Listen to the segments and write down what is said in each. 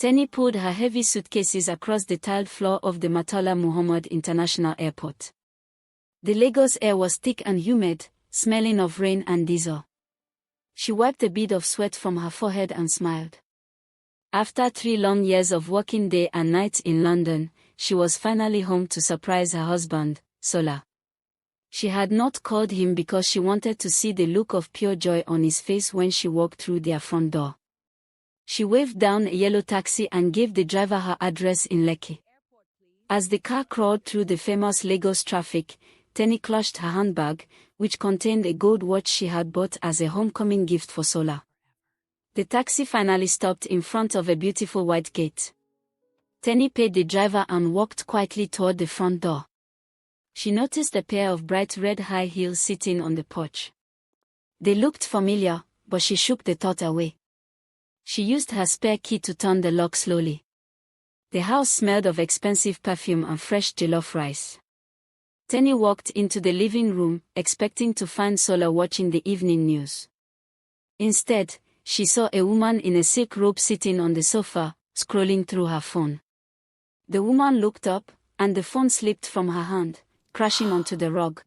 Teni pulled her heavy suitcases across the tiled floor of the Murtala Muhammad International Airport. The Lagos air was thick and humid, smelling of rain and diesel. She wiped a bead of sweat from her forehead and smiled. After 3 long years of working day and night in London, she was finally home to surprise her husband, Sola. She had not called him because she wanted to see the look of pure joy on his face when she walked through their front door. She waved down a yellow taxi and gave the driver her address in Lekki. As the car crawled through the famous Lagos traffic, Teni clutched her handbag, which contained a gold watch she had bought as a homecoming gift for Sola. The taxi finally stopped in front of a beautiful white gate. Teni paid the driver and walked quietly toward the front door. She noticed a pair of bright red high heels sitting on the porch. They looked familiar, but she shook the thought away. She used her spare key to turn the lock slowly. The house smelled of expensive perfume and fresh jollof rice. Teni walked into the living room, expecting to find Sola watching the evening news. Instead, she saw a woman in a silk robe sitting on the sofa, scrolling through her phone. The woman looked up, and the phone slipped from her hand, crashing onto the rug.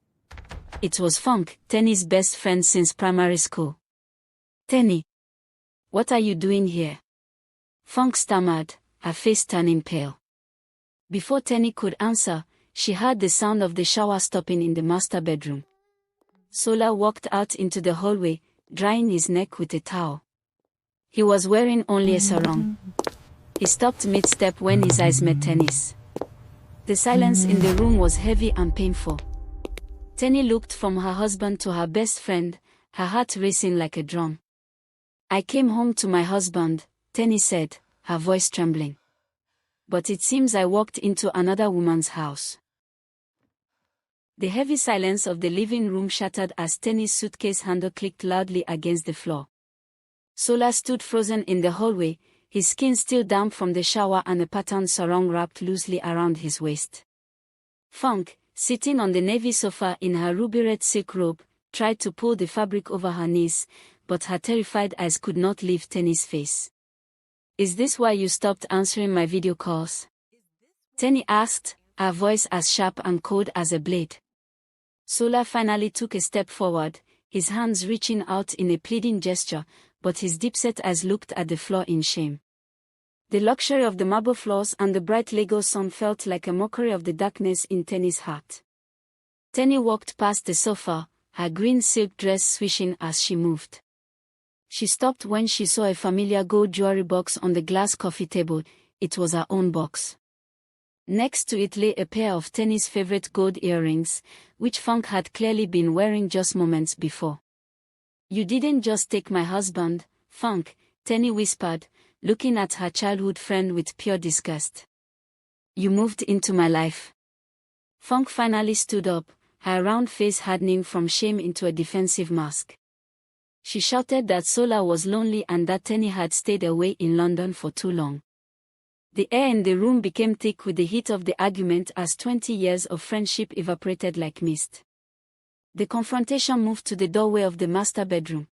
It was Funk, Teni's best friend since primary school. "Teni, what are you doing here?" Funk stammered, her face turning pale. Before Teni could answer, she heard the sound of the shower stopping in the master bedroom. Sola walked out into the hallway, drying his neck with a towel. He was wearing only a sarong. He stopped mid-step when his eyes met Teni's. The silence in the room was heavy and painful. Teni looked from her husband to her best friend, her heart racing like a drum. "I came home to my husband," Teni said, her voice trembling. "But it seems I walked into another woman's house." The heavy silence of the living room shattered as Teni's suitcase handle clicked loudly against the floor. Sola stood frozen in the hallway, his skin still damp from the shower and a patterned sarong wrapped loosely around his waist. Funk, sitting on the navy sofa in her ruby red silk robe, tried to pull the fabric over her knees, but her terrified eyes could not leave Teni's face. "Is this why you stopped answering my video calls?" Teni asked, her voice as sharp and cold as a blade. Sola finally took a step forward, his hands reaching out in a pleading gesture, but his deep-set eyes looked at the floor in shame. The luxury of the marble floors and the bright Lagos sun felt like a mockery of the darkness in Teni's heart. Teni walked past the sofa, her green silk dress swishing as she moved. She stopped when she saw a familiar gold jewelry box on the glass coffee table. It was her own box. Next to it lay a pair of Teni's favorite gold earrings, which Funk had clearly been wearing just moments before. "You didn't just take my husband, Funk," Teni whispered, looking at her childhood friend with pure disgust. "You moved into my life." Funk finally stood up, her round face hardening from shame into a defensive mask. She shouted that Sola was lonely and that Teni had stayed away in London for too long. The air in the room became thick with the heat of the argument as 20 years of friendship evaporated like mist. The confrontation moved to the doorway of the master bedroom.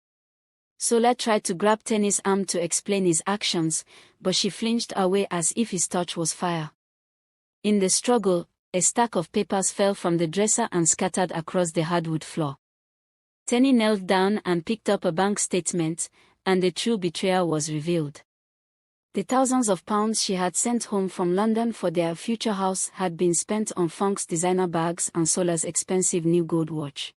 Sola tried to grab Teni's arm to explain his actions, but she flinched away as if his touch was fire. In the struggle, a stack of papers fell from the dresser and scattered across the hardwood floor. Teni knelt down and picked up a bank statement, and the true betrayal was revealed. The thousands of pounds she had sent home from London for their future house had been spent on Funk's designer bags and Sola's expensive new gold watch.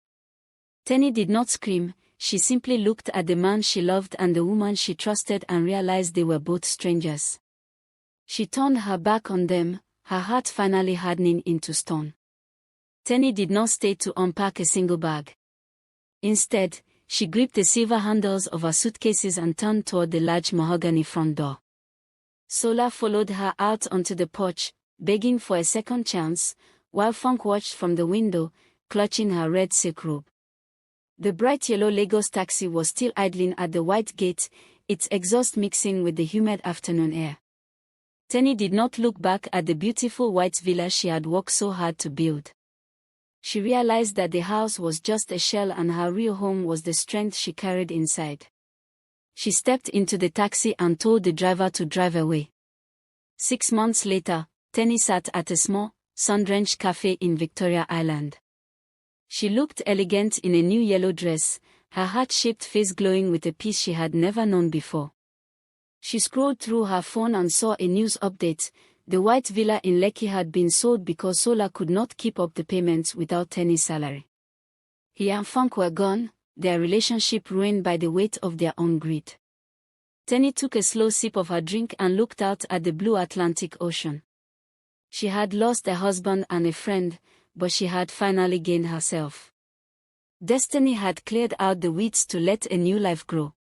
Teni did not scream, she simply looked at the man she loved and the woman she trusted and realized they were both strangers. She turned her back on them, her heart finally hardening into stone. Teni did not stay to unpack a single bag. Instead, she gripped the silver handles of her suitcases and turned toward the large mahogany front door. Sola followed her out onto the porch, begging for a second chance, while Funk watched from the window, clutching her red silk robe. The bright yellow Lagos taxi was still idling at the white gate, its exhaust mixing with the humid afternoon air. Teni did not look back at the beautiful white villa she had worked so hard to build. She realized that the house was just a shell and her real home was the strength she carried inside. She stepped into the taxi and told the driver to drive away. 6 months later, Teni sat at a small, sun-drenched cafe in Victoria Island. She looked elegant in a new yellow dress, her heart-shaped face glowing with a peace she had never known before. She scrolled through her phone and saw a news update. The white villa in Lekki had been sold because Sola could not keep up the payments without Teni's salary. He and Funk were gone, their relationship ruined by the weight of their own greed. Teni took a slow sip of her drink and looked out at the blue Atlantic Ocean. She had lost a husband and a friend, but she had finally gained herself. Destiny had cleared out the weeds to let a new life grow.